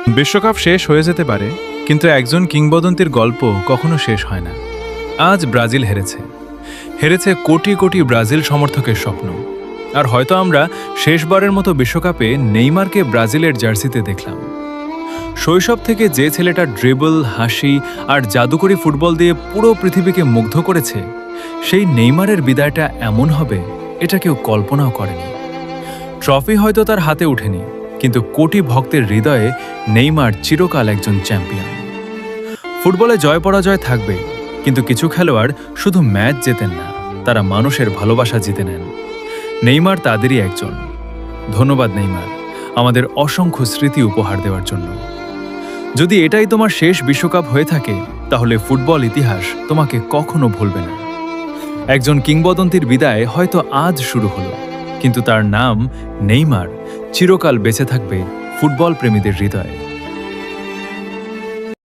বিশ্বকাপ শেষ হয়ে যেতে পারে, কিন্তু একজন কিংবদন্তির গল্প কখনো শেষ হয় না। আজ ব্রাজিল হেরেছে কোটি কোটি ব্রাজিল সমর্থকের স্বপ্ন। আর হয়তো আমরা শেষবারের মতো বিশ্বকাপে নেইমারকে ব্রাজিলের জার্সিতে দেখলাম। শৈশব থেকে যে ছেলেটা ড্রিবল, হাসি আর জাদুকরী ফুটবল দিয়ে পুরো পৃথিবীকে মুগ্ধ করেছে, সেই নেইমারের বিদায়টা এমন হবে এটা কেউ কল্পনাও করেনি। ট্রফি হয়তো তার হাতে ওঠেনি, কিন্তু কোটি ভক্তের হৃদয়ে নেইমার চিরকাল একজন চ্যাম্পিয়ন। ফুটবলে জয় পরাজয় থাকবে, কিন্তু কিছু খেলোয়াড় শুধু ম্যাচ জেতেন না, তারা মানুষের ভালোবাসা জিতে নেন। নেইমার তাদেরই একজন। ধন্যবাদ নেইমার, আমাদের অসংখ্য স্মৃতি উপহার দেওয়ার জন্য। যদি এটাই তোমার শেষ বিশ্বকাপ হয়ে থাকে, তাহলে ফুটবল ইতিহাস তোমাকে কখনো ভুলবে না। একজন কিংবদন্তির বিদায় হয়তো আজ শুরু হলো, কিন্তু তার নাম নেইমার চিরকাল বেঁচে থাকবে ফুটবল প্রেমীদের হৃদয়ে।